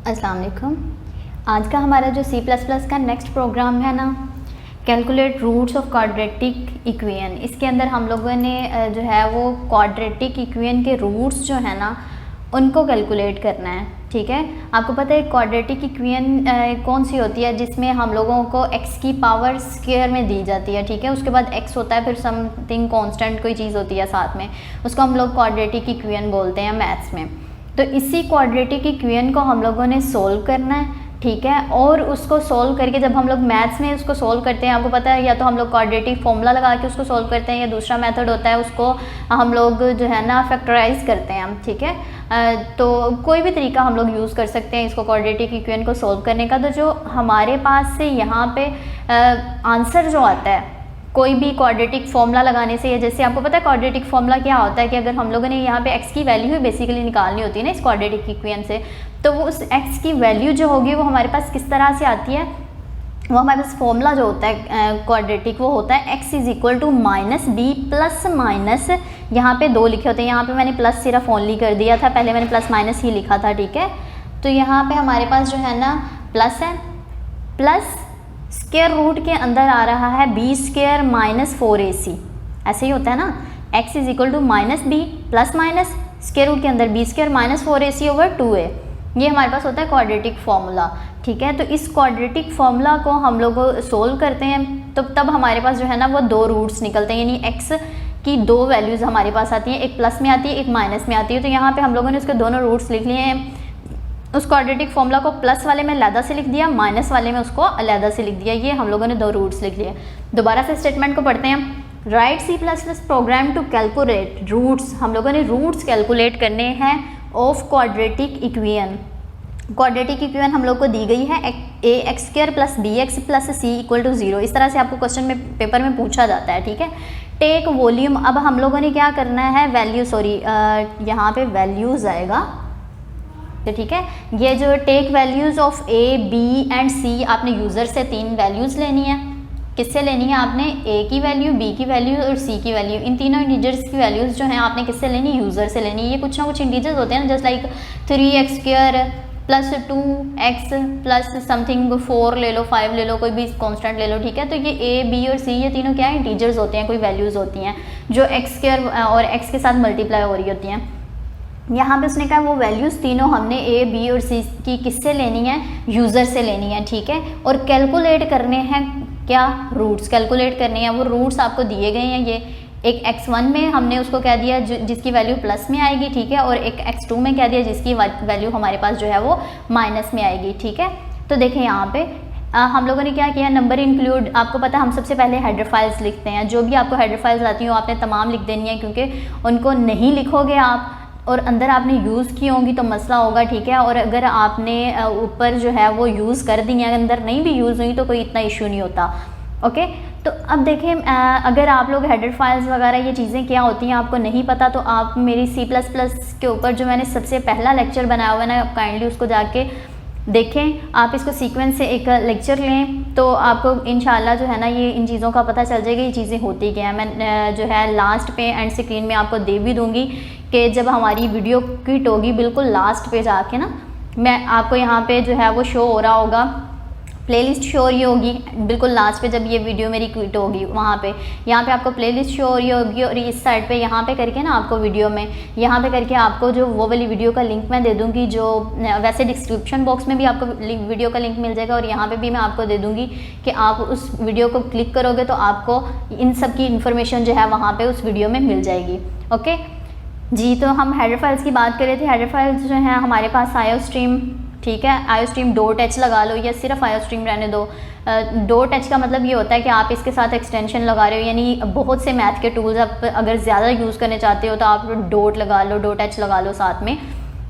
अस्सलाम वालेकुम। आज का हमारा जो C++ का नेक्स्ट प्रोग्राम है ना, calculate roots of quadratic equation. इसके अंदर हम लोगों ने जो है वो क्वाड्रेटिक इक्वेशन के रूट्स जो है ना उनको कैलकुलेट करना है। ठीक है, आपको पता है क्वाड्रेटिक इक्वेशन कौन सी होती है जिसमें हम लोगों को x की पावर स्क्वायर में दी जाती है। ठीक है, उसके बाद x होता है, फिर समथिंग कांस्टेंट कोई चीज़ होती है साथ में, उसको हम लोग क्वाड्रेटिक इक्वेशन बोलते हैं मैथ्स में। तो इसी क्वाड्रेटिक इक्वेशन को हम लोगों ने सोल्व करना है। ठीक है, और उसको सोल्व करके जब हम लोग मैथ्स में उसको सोल्व करते हैं, आपको पता है या तो हम लोग क्वाड्रेटिक फॉर्मूला लगा के उसको सोल्व करते हैं, या दूसरा मेथड होता है उसको हम लोग जो है ना फैक्टराइज करते हैं। ठीक है, तो कोई भी तरीका हम लोग यूज़ कर सकते हैं इसको क्वाड्रेटिक इक्वेशन को सोल्व करने का। तो जो हमारे पास से यहाँ पे आंसर जो आता है कोई भी क्वाड्रेटिक फॉर्मूला लगाने से, या जैसे आपको पता है क्वाड्रेटिक फॉर्मूला क्या होता है कि अगर हम लोगों ने यहाँ पे x की वैल्यू ही बेसिकली निकालनी होती है ना इस क्वाड्रेटिक इक्वेशन से, तो वो उस x की वैल्यू जो होगी वो हमारे पास किस तरह से आती है, वो हमारे पास फॉर्मूला जो होता है क्वाड्रेटिक वो होता है x is equal to minus B plus minus, यहाँ पे दो लिखे होते हैं, यहाँ पे मैंने प्लस सिर्फ ओनली कर दिया था, पहले मैंने प्लस माइनस ही लिखा था। ठीक है, तो यहाँ पे हमारे पास जो है ना प्लस है, प्लस स्क्वायर रूट के अंदर आ रहा है बी स्क्वायर माइनस 4ac, ऐसे ही होता है ना, x is equal to minus B plus minus square root के अंदर B square minus 4ac over 2a, ये हमारे पास होता है क्वाड्रेटिक फॉर्मूला। ठीक है, तो इस क्वाड्रेटिक फॉर्मूला को हम लोग सोल्व करते हैं तो तब हमारे पास जो है ना वो दो रूट्स निकलते हैं, यानी x की दो वैल्यूज़ हमारे पास आती हैं, एक प्लस में आती है एक माइनस में आती है। तो यहाँ पे हम लोगों ने उसके दोनों रूट्स लिख लिए हैं। उस क्वाड्रेटिक फॉर्मूला को प्लस वाले में अलहदा से लिख दिया, माइनस वाले में उसको अलहदा से लिख दिया, ये हम लोगों ने दो रूट्स लिख लिए। दोबारा से स्टेटमेंट को पढ़ते हैं। Write C++ program to calculate roots, हम लोगों ने रूट्स कैलकुलेट करने हैं of quadratic equation. Quadratic equation हम लोग को दी गई है ax square plus bx plus c equal to 0, इस तरह से आपको क्वेश्चन में पेपर में पूछा जाता है। ठीक है, टेक वॉल्यूम, अब हम लोगों ने क्या करना है वैल्यू, सॉरी यहाँ पे वैल्यूज़ आएगा, तो ठीक है, ये जो take values of a b and c, आपने यूज़र से तीन वैल्यूज़ लेनी है। किससे लेनी है आपने, a की वैल्यू, b की वैल्यू और c की वैल्यू, इन तीनों इंटीजर्स की वैल्यूज़ जो हैं आपने किससे लेनी, यूज़र से लेनी है। ये कुछ ना कुछ इंटीजर्स होते हैं ना, just like 3x square plus 2x plus something 4 ले लो, 5 ले लो, कोई भी कांस्टेंट ले लो। ठीक है, तो ये a b और c ये तीनों क्या है, इंटीजर्स होते हैं, कोई वैल्यूज़ होती हैं जो x स्क्वायर और x के साथ मल्टीप्लाई हो रही होती हैं। यहाँ पे उसने कहा वो वैल्यूज़ तीनों हमने a b और c की किससे लेनी है, यूज़र से लेनी है। ठीक है, और कैलकुलेट करने हैं क्या, रूट्स कैलकुलेट करने हैं। वो रूट्स आपको दिए गए हैं, ये एक x1 में हमने उसको कह दिया जिसकी वैल्यू प्लस में आएगी। ठीक है, और एक x2 में कह दिया जिसकी वैल्यू हमारे पास जो है वो माइनस में आएगी। ठीक है, तो देखें यहाँ पे हम लोगों ने क्या किया, नंबर इंक्लूड, आपको पता है हम सबसे पहले हेडर फाइल्स लिखते हैं, जो भी आपको हेडर फाइल्स आती हैं आपने तमाम लिख देनी है, क्योंकि उनको नहीं लिखोगे आप और अंदर आपने यूज़ की होंगी तो मसला होगा। ठीक है, और अगर आपने ऊपर जो है वो यूज़ कर दी है, अंदर नहीं भी यूज़ हुई तो कोई इतना इशू नहीं होता। ओके, तो अब देखें अगर आप लोग हेडर फाइल्स वगैरह ये चीज़ें क्या होती हैं आपको नहीं पता, तो आप मेरी C++ के ऊपर जो मैंने सबसे पहला लेक्चर बनाया हुआ है ना, आप काइंडली उसको जाके देखें। आप इसको सीक्वेंस से एक लेक्चर लें तो आपको इंशाल्लाह जो है ना ये इन चीज़ों का पता चल जाएगा, ये चीज़ें होती क्या है। मैं जो है लास्ट पे एंड स्क्रीन में आपको दे भी दूँगी कि जब हमारी वीडियो क्विट होगी बिल्कुल लास्ट पे जाके ना, मैं आपको यहाँ पे जो है वो शो हो रहा होगा, प्लेलिस्ट शो हो रही होगी बिल्कुल लास्ट पे, जब ये वीडियो मेरी क्विट होगी वहाँ पे, यहाँ पे आपको प्लेलिस्ट शो हो रही होगी, और इस साइड पे यहाँ पे करके ना आपको वीडियो में यहाँ पे करके आपको जो वो वाली वीडियो का लिंक मैं दे दूँगी, जो वैसे डिस्क्रिप्शन बॉक्स में भी आपको वीडियो का लिंक मिल जाएगा, और यहाँ पे भी मैं आपको दे दूँगी कि आप उस वीडियो को क्लिक करोगे तो आपको इन सब की इन्फॉर्मेशन जो है वहाँ पर उस वीडियो में मिल जाएगी। ओके जी, तो हम हेडर फाइल्स की बात कर रहे थे। हेडर फाइल्स जो हैं हमारे पास iostream, ठीक है, iostream .h लगा लो या सिर्फ iostream रहने दो। .h का मतलब ये होता है कि आप इसके साथ एक्सटेंशन लगा रहे हो, यानी बहुत से मैथ के टूल्स आप अगर ज़्यादा यूज़ करना चाहते हो तो आप डॉट लगा लो, .h लगा लो साथ में।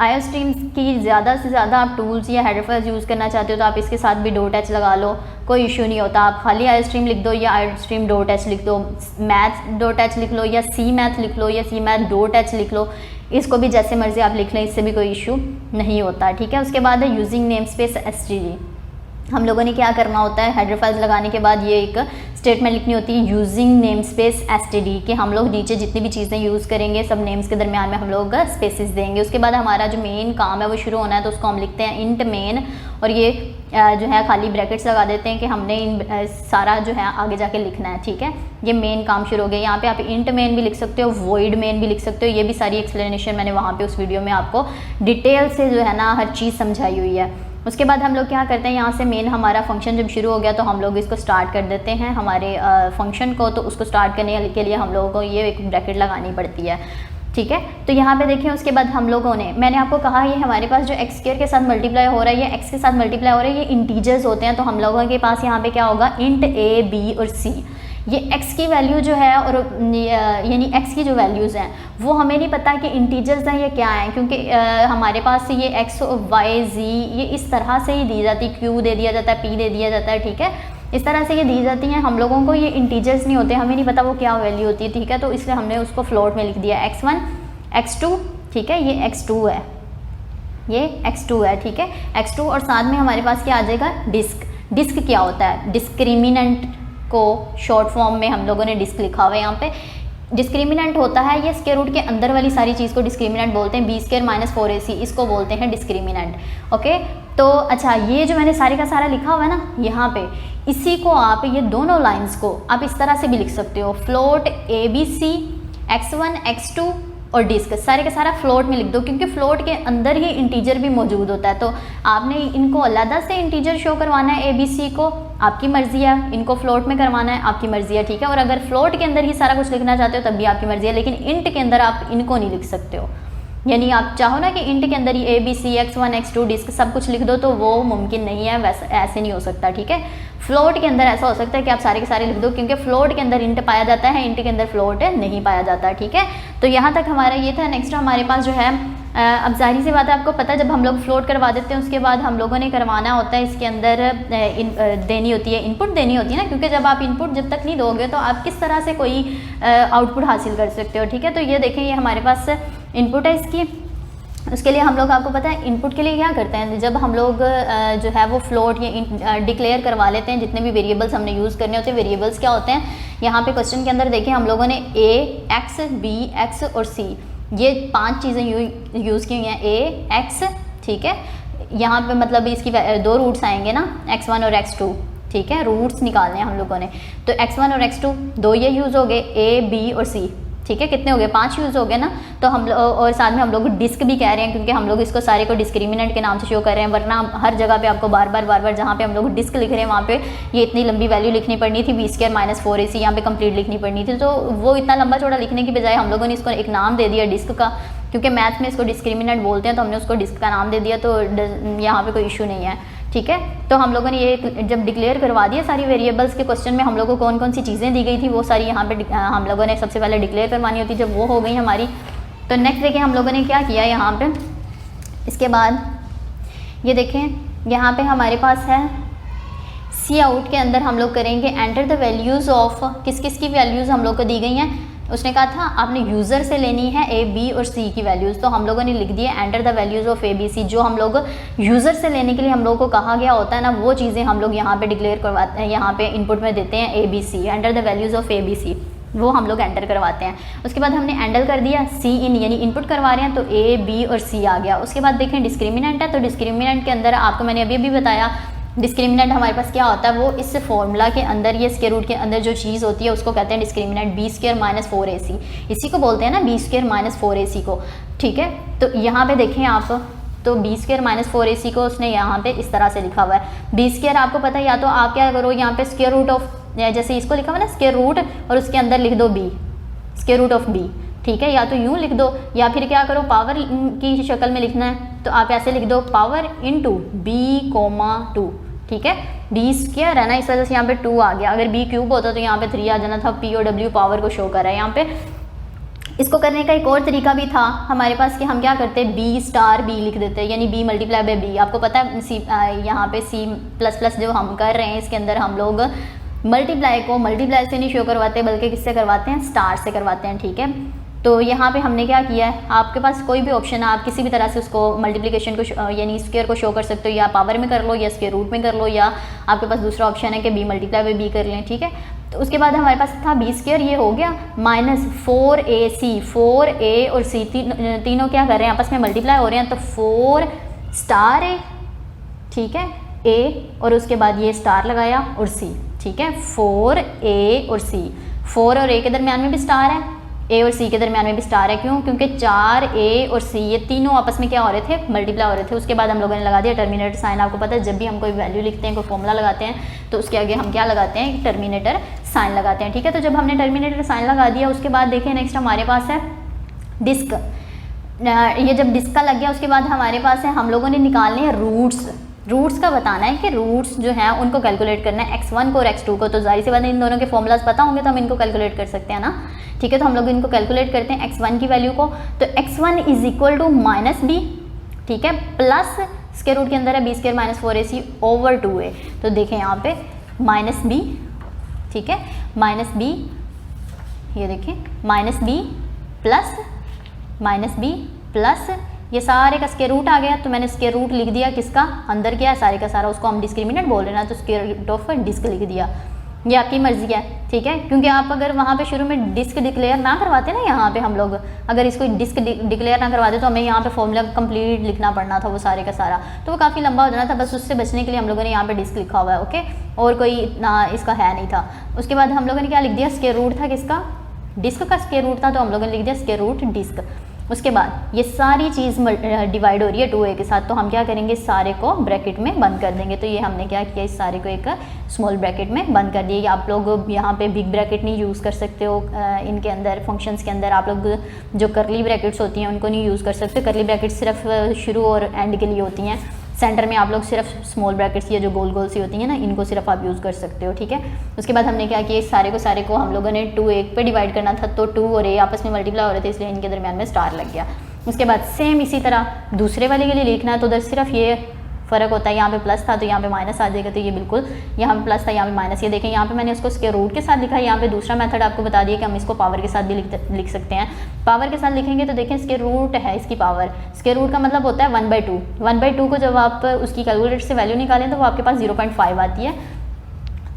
iostream की ज़्यादा से ज़्यादा आप टूल्स या हेडर फाइल्स यूज़ करना चाहते हो तो आप इसके साथ भी .h लगा लो, कोई इशू नहीं होता। आप खाली iostream लिख दो या iostream .h लिख दो, math.h लिख लो या cmath लिख लो या cmath.h लिख लो, इसको भी जैसे मर्जी आप लिख लें, इससे भी कोई इशू नहीं होता। ठीक है, उसके बाद है यूजिंग नेम स्पेस stg। हम लोगों ने क्या करना होता है, हेडर फाइल्स लगाने के बाद ये एक स्टेटमेंट लिखनी होती है यूजिंग नेम स्पेस एसटीडी, कि हम लोग नीचे जितनी भी चीज़ें यूज़ करेंगे सब नेम्स के दरमियान में हम लोग स्पेसिस देंगे। उसके बाद हमारा जो मेन काम है वो शुरू होना है, तो उसको हम लिखते हैं इंट मेन, और ये जो है खाली ब्रैकेट्स लगा देते हैं कि हमने सारा जो है आगे जाके लिखना है, ठीक है। ये मेन काम शुरू हो गया। यहाँ पे आप इंट मेन भी लिख सकते हो, वॉइड मेन भी लिख सकते हो। ये भी सारी एक्सप्लेनेशन मैंने वहाँ पे उस वीडियो में आपको डिटेल से जो है ना हर चीज़ समझाई हुई है। उसके बाद हम लोग क्या करते हैं, यहाँ से मेन हमारा फंक्शन जब शुरू हो गया तो हम लोग इसको स्टार्ट कर देते हैं हमारे फंक्शन को। तो उसको स्टार्ट करने के लिए हम लोगों को ये एक ब्रैकेट लगानी पड़ती है, ठीक है। तो यहाँ पे देखें, उसके बाद हम लोगों ने, मैंने आपको कहा ये हमारे पास जो एक्स स्क्वायर के साथ मल्टीप्लाई हो रहा है, ये एक्स के साथ मल्टीप्लाई हो रहा है, ये इंटीजर्स होते हैं। तो हम लोगों के पास यहाँ पे क्या होगा, इंट ए बी और सी। ये x की वैल्यू जो है और यानी x की जो वैल्यूज़ हैं वो हमें नहीं पता कि इंटीजर्स हैं ये क्या हैं, क्योंकि हमारे पास ये x y z ये इस तरह से ही दी जाती है, q दे दिया जाता है, p दे दिया जाता है, ठीक है। इस तरह से ये दी जाती हैं। हम लोगों को ये इंटीजर्स नहीं होते, हमें नहीं पता वो क्या वैल्यू होती है, ठीक है। तो इसलिए हमने उसको फ्लोट में लिख दिया x1 x2, ठीक है। ये x2 है, ये x2 है, ठीक है, x2। और साथ में हमारे पास क्या आ जाएगा, डिस्क। डिस्क क्या होता है, डिस्क्रिमिनेंट को शॉर्ट फॉर्म में हम लोगों ने डिस्क लिखा हुआ है यहाँ पे। डिस्क्रिमिनेंट होता है ये स्क्वायर रूट के अंदर वाली सारी चीज़ को डिस्क्रिमिनेंट बोलते हैं। बी स्क्वायर माइनस 4ac इसको बोलते हैं डिस्क्रिमिनेंट, ओके। तो अच्छा, ये जो मैंने सारे का सारा लिखा हुआ है ना यहाँ पे, इसी को आप ये दोनों लाइंस को आप इस तरह से भी लिख सकते हो, फ्लोट ABC x1 x2 और डिस्क, सारे का सारा फ्लोट में लिख दो, क्योंकि फ्लोट के अंदर ही इंटीजर भी मौजूद होता है। तो आपने इनको अलग से इंटीजर शो करवाना है ABC को, आपकी मर्जी है, इनको फ्लोट में करवाना है, आपकी मर्जी है, ठीक है। और अगर फ्लोट के अंदर ही सारा कुछ लिखना चाहते हो तब भी आपकी मर्जी है, लेकिन इंट के अंदर आप इनको नहीं लिख सकते हो। यानी आप चाहो ना कि इंट के अंदर ही ABC x1 x2 डिस्क सब कुछ लिख दो, तो वो मुमकिन नहीं है, वैसे ऐसे नहीं हो सकता, ठीक है। फ्लोट के अंदर ऐसा हो सकता है कि आप सारे के सारे लिख दो, क्योंकि फ्लोट के अंदर इंट पाया जाता है, इंट के अंदर फ्लोट नहीं पाया जाता, ठीक है। तो यहाँ तक हमारा ये था। नेक्स्ट हमारे पास जो है, अब जाहिर सी बात है आपको पता है, जब हम लोग फ्लोट करवा देते हैं उसके बाद हम लोगों ने करवाना होता है इसके अंदर देनी होती है, इनपुट देनी होती है ना, क्योंकि जब आप इनपुट जब तक नहीं दोगे तो आप किस तरह से कोई आउटपुट हासिल कर सकते हो, ठीक है। तो ये देखें, ये हमारे पास इनपुट है इसकी। उसके लिए हम लोग, आपको पता है इनपुट के लिए क्या करते हैं, जब हम लोग जो है वो फ्लोट या डिक्लेयर करवा लेते हैं, जितने भी वेरिएबल्स हमने यूज़ करने होते हैं, वेरिएबल्स क्या होते हैं यहाँ पे क्वेश्चन के अंदर देखें, हम लोगों ने a x b x और c ये 5 चीज़ें यूज़ की हुई हैं, a x, ठीक है। यहाँ पे मतलब इसकी 2 रूट्स आएंगे ना, x1 और x2, ठीक है, रूट्स निकालने हैं हम लोगों ने। तो x1 और x2 2 ये यूज़ हो गए, a b और c, ठीक है। कितने हो गए, 5 यूज़ हो गए ना। तो हम और साथ में हम लोग डिस्क भी कह रहे हैं, क्योंकि हम लोग इसको सारे को डिस्क्रिमिनेंट के नाम से शो कर रहे हैं, वरना हर जगह पे आपको बार बार जहाँ पे हम लोग डिस्क लिख रहे हैं वहाँ पे ये इतनी लंबी वैल्यू लिखनी पड़नी थी, b स्क्वायर माइनस 4ac यहाँ पे कंप्लीट लिखनी पड़नी थी। तो वो इतना लंबा चौड़ा लिखने की बजाय हम लोगों ने इसको एक नाम दे दिया डिस्क का, क्योंकि मैथ में इसको डिस्क्रिमिनेंट बोलते हैं, तो हमने उसको डिस्क का नाम दे दिया, तो यहाँ पे कोई इशू नहीं है, ठीक है। तो हम लोगों ने ये जब डिक्लेयर करवा दिया सारी वेरिएबल्स के क्वेश्चन में हम लोगों को कौन कौन सी चीज़ें दी गई थी वो सारी यहाँ पे हम लोगों ने सबसे पहले डिक्लेयर करवानी होती। जब वो हो गई हमारी, तो नेक्स्ट देखिए हम लोगों ने क्या किया यहाँ पे। इसके बाद ये देखें, यहाँ पे हमारे पास है सी आउट के अंदर हम लोग करेंगे एंटर द वैल्यूज़ ऑफ, किस किस की वैल्यूज़ हम लोग को दी गई हैं। उसने कहा था आपने यूज़र से लेनी है ए बी और सी की वैल्यूज़, तो हम लोगों ने लिख दिया enter the values of A B C. जो हम लोग यूज़र से लेने के लिए हम लोगों को कहा गया होता है ना, वो चीज़ें हम लोग यहाँ पे डिक्लेयर करवाते हैं, यहाँ पे इनपुट में देते हैं A B C, enter the values of A B C, वो हम लोग एंटर करवाते हैं। उसके बाद हमने एंडल कर दिया सी इन, यानी इनपुट करवा रहे हैं, तो ए बी और सी आ गया। उसके बाद देखें डिस्क्रिमिनेंट है, तो डिस्क्रिमिनेंट के अंदर आपको मैंने अभी बताया डिस्क्रिमिनेंट हमारे पास क्या होता है, वो इस फॉर्मूला के अंदर, ये स्क्वायर रूट के अंदर जो चीज़ होती है उसको कहते हैं discriminant, B square minus 4ac, इसी को बोलते हैं ना बी स्क्वायर माइनस 4ac को, ठीक है। तो यहाँ पे देखें आप, तो बी स्क्वायर माइनस 4ac को उसने यहाँ पे इस तरह से लिखा हुआ है। बी स्क्वायर आपको पता है, या तो आप क्या करो यहाँ पे स्क्वायर रूट ऑफ, जैसे इसको लिखा हुआ ना स्क्वायर रूट, और उसके अंदर लिख दो B, square root of B, ठीक है। या तो यूँ लिख दो, या फिर क्या करो पावर की शक्ल में लिखना है, तो आप ऐसे लिख दो पावर इंटू बी कोमा 2, ठीक है। बी स्क्वायर है ना, इस वजह से यहाँ पे 2 आ गया। अगर बी क्यूब होता तो यहाँ पे 3 आ जाना था, पी और डब्ल्यू पावर को शो कर रहा है यहाँ पे। इसको करने का एक और तरीका भी था हमारे पास कि हम क्या करते हैं, बी स्टार बी लिख देते हैं, यानी बी मल्टीप्लाई बाय बी। आपको पता है सी यहाँ पे सी प्लस प्लस जो हम कर रहे हैं इसके अंदर हम लोग मल्टीप्लाई को मल्टीप्लाई से नहीं शो करवाते, बल्कि किससे करवाते हैं, स्टार से करवाते हैं, ठीक है। तो यहाँ पे हमने क्या किया है, आपके पास कोई भी ऑप्शन है, आप किसी भी तरह से उसको मल्टीप्लिकेशन को यानी स्क्वायर को शो कर सकते हो, या पावर में कर लो या स्क्वायर रूट में कर लो, या आपके पास दूसरा ऑप्शन है कि b मल्टीप्लाई बाई b कर लें, ठीक है। तो उसके बाद हमारे पास था b स्क्वायर, ये हो गया माइनस 4ac, 4a और c तीनों क्या कर रहे हैं, आपस में मल्टीप्लाई हो रहे हैं, तो 4 स्टार a, ठीक है, a और उसके बाद ये स्टार लगाया और c, ठीक है, 4a और c, 4 और a के दरमियान में भी स्टार है, a और c के दरमियान में भी स्टार है, क्यों, क्योंकि 4a और c ये तीनों आपस में क्या हो रहे थे, मल्टीप्लाई हो रहे थे। उसके बाद हम लोगों ने लगा दिया टर्मिनेटर साइन। आपको पता है जब भी हम कोई वैल्यू लिखते हैं, कोई फॉर्मूला लगाते हैं, तो उसके आगे हम क्या लगाते हैं, टर्मिनेटर साइन लगाते हैं, ठीक है। तो जब हमने टर्मिनेटर साइन लगा दिया, उसके बाद देखिए नेक्स्ट हमारे पास है डिस्क। ये जब डिस्क का लग गया, उसके बाद हमारे पास है, हम लोगों ने निकालने हैं रूट्स का बताना है कि रूट्स जो हैं उनको कैलकुलेट करना है, x1 को और x2 को। तो जाहिर सी बात है इन दोनों के फॉर्मूलाज पता होंगे तो हम इनको कैलकुलेट कर सकते हैं ना, ठीक है। तो हम लोग इनको कैलकुलेट करते हैं x1 की वैल्यू को। तो x1 is equal to -b, ठीक है, प्लस स्क्वायर रूट के अंदर है b square minus 4ac over 2a। तो देखें यहाँ पे -b, ठीक है, -b, ये देखें -b प्लस ये सारे का स्क्वायर रूट आ गया। तो मैंने स्क्वायर रूट लिख दिया, किसका, अंदर क्या है सारे का सारा, उसको हम डिस्क्रिमिनेंट बोल रहे हैं ना, तो स्क्वायर रूट ऑफ डिस्क लिख दिया। ये आपकी मर्जी है, ठीक है, क्योंकि आप अगर वहाँ पे शुरू में डिस्क डिक्लेयर ना करवाते ना, यहाँ पे हम लोग अगर इसको डिस्क डिक्लेयर ना करवाते तो हमें यहाँ पे फॉर्मूला कंप्लीट लिखना पड़ना था, वो सारे का सारा, तो वो काफ़ी लंबा हो जाना था। बस उससे बचने के लिए हम लोगों ने यहाँ पे डिस्क लिखा हुआ है, ओके, और कोई इतना इसका है नहीं था। उसके बाद हम लोगों ने क्या लिख दिया, स्क्वायर रूट था किसका, डिस्क का स्क्वायर रूट था, तो हम लोगों ने लिख दिया स्क्वायर रूट डिस्क। उसके बाद ये सारी चीज़ डिवाइड हो रही है 2a के साथ, तो हम क्या करेंगे, सारे को ब्रैकेट में बंद कर देंगे। तो ये हमने क्या किया, इस सारे को एक स्मॉल ब्रैकेट में बंद कर दिया। आप लोग यहाँ पे बिग ब्रैकेट नहीं यूज़ कर सकते हो, इनके अंदर फंक्शंस के अंदर आप लोग जो करली ब्रैकेट्स होती हैं उनको नहीं यूज़ कर सकते। करली ब्रैकेट सिर्फ शुरू और एंड के लिए होती हैं, सेंटर में आप लोग सिर्फ स्मॉल ब्रैकेट्स ये जो गोल गोल सी होती हैं ना, इनको सिर्फ आप यूज़ कर सकते हो, ठीक है। उसके बाद हमने क्या किया, इस सारे को हम लोगों ने 2a पे डिवाइड करना था, तो 2 और a आपस में मल्टीप्लाई हो रहे थे, इसलिए इनके दरमियान में स्टार लग गया। उसके बाद सेम इसी तरह दूसरे वाले के लिए लिखना है, तो उधर सिर्फ ये फ़र्क होता है, यहाँ पे प्लस था तो यहाँ पे माइनस आ जाएगा, तो ये बिल्कुल यहाँ पे प्लस था यहाँ पे माइनस। ये देखें यहाँ पे मैंने उसको स्क्वायर रूट के साथ लिखा है, यहाँ पे दूसरा मेथड आपको बता दिया कि हम इसको पावर के साथ भी लिख सकते हैं। पावर के साथ लिखेंगे तो देखें स्क्वायर रूट है इसकी पावर, स्क्वायर रूट का मतलब होता है 1/2। 1/2 को जब आप उसकी कैलकुलेटर से वैल्यू निकालें तो वो आपके पास 0.5 आती है।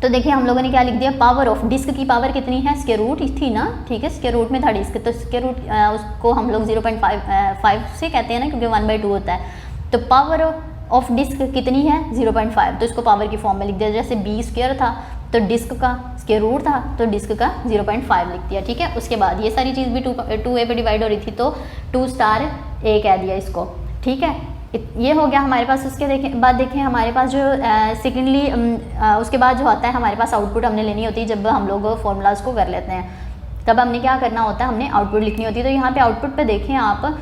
तो देखिए हम लोगों ने क्या लिख दिया, पावर ऑफ डिस्क की पावर कितनी है, स्क्वायर रूट थी ना, ठीक है, स्क्वायर रूट में था डिस्क, तो स्क्वायर रूट उसको हम लोग 0.5 से कहते हैं ना, क्योंकि 1/2 होता है। तो पावर ऑफ डिस्क कितनी है, 0.5, तो इसको पावर की फॉर्म में लिख दिया। जैसे b स्क्वायर था तो डिस्क का स्क्वायर रूट था, तो डिस्क का 0.5 लिख दिया, ठीक है। उसके बाद ये सारी चीज़ भी 2a पे डिवाइड हो रही थी, तो 2 स्टार a कह दिया इसको, ठीक है। ये हो गया हमारे पास। उसके बाद देखें हमारे पास जो सेकेंडली उसके बाद जो होता है हमारे पास आउटपुट हमने लेनी होती है। जब हम लोग फॉर्मूलाज को कर लेते हैं तब हमने क्या करना होता है, हमने आउटपुट लिखनी होती है। तो यहाँ पे आउटपुट पे देखें आप,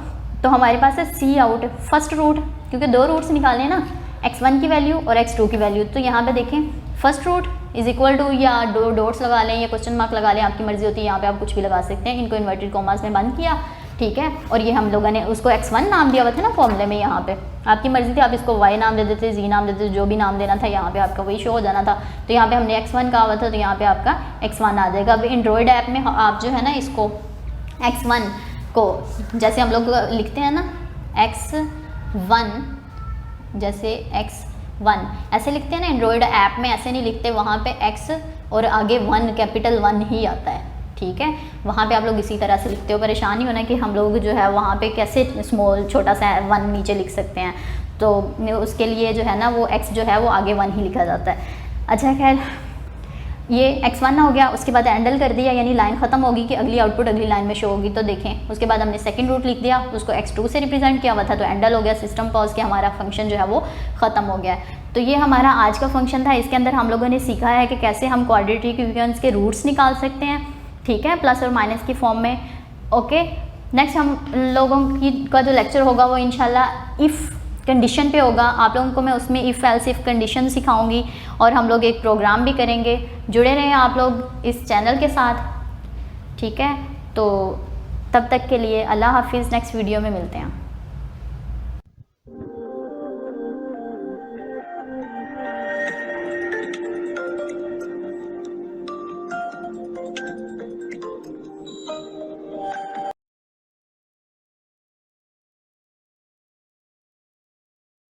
तो हमारे पास है सी आउट फर्स्ट रूट, क्योंकि 2 रूट्स निकालने हैं ना, x1 की वैल्यू और x2 की वैल्यू। तो यहाँ पे देखें first root is equal to, या डॉट्स लगा लें या क्वेश्चन मार्क लगा लें, आपकी मर्जी होती है, यहाँ पे आप कुछ भी लगा सकते हैं। इनको इन्वर्टेड कॉमास में बंद किया, ठीक है, और ये हम लोगों ने उसको x1 नाम दिया हुआ था ना फॉर्मूले में, यहाँ पे आपकी मर्जी थी, आप इसको y नाम दे देते, z नाम दे देते, जो भी नाम देना था यहाँ पे आपका वही शो हो जाना था। तो यहाँ पे हमने x1 कहा हुआ था, तो यहाँ पे आपका x1 आ जाएगा। अब एंड्रॉयड ऐप में आप जो है ना इसको x1 को जैसे हम लोग लिखते हैं ना x1, जैसे x1 ऐसे लिखते हैं ना, एंड्रॉयड ऐप में ऐसे नहीं लिखते, वहाँ पे x और आगे 1 कैपिटल 1 ही आता है, ठीक है। वहाँ पे आप लोग इसी तरह से लिखते हो। परेशान नहीं होना कि हम लोग जो है वहाँ पे कैसे स्मॉल छोटा सा 1 नीचे लिख सकते हैं, तो उसके लिए जो है ना वो x जो है वो आगे 1 ही लिखा जाता है। अच्छा खैर, ये x1 हो गया। उसके बाद एंडल कर दिया, यानी लाइन ख़त्म होगी कि अगली आउटपुट अगली लाइन में शो होगी। तो देखें उसके बाद हमने सेकंड रूट लिख दिया, उसको x2 से रिप्रेजेंट किया हुआ था, तो एंडल हो गया, सिस्टम पॉज के हमारा फंक्शन जो है वो ख़त्म हो गया। तो ये हमारा आज का फंक्शन था। इसके अंदर हम लोगों ने सीखा है कि कैसे हम क्वाड्रेटिक इक्वेशंस के रूट्स निकाल सकते हैं, ठीक है, प्लस और माइनस की फॉर्म में। ओके, नेक्स्ट हम लोगों का जो लेक्चर होगा वो इंशाल्लाह इफ़ कंडीशन पे होगा। आप लोगों को मैं उसमें इफ़ एल्स इफ़ कंडीशन सिखाऊंगी, और हम लोग एक प्रोग्राम भी करेंगे। जुड़े रहें आप लोग इस चैनल के साथ, ठीक है। तो तब तक के लिए अल्लाह हाफिज़, नेक्स्ट वीडियो में मिलते हैं।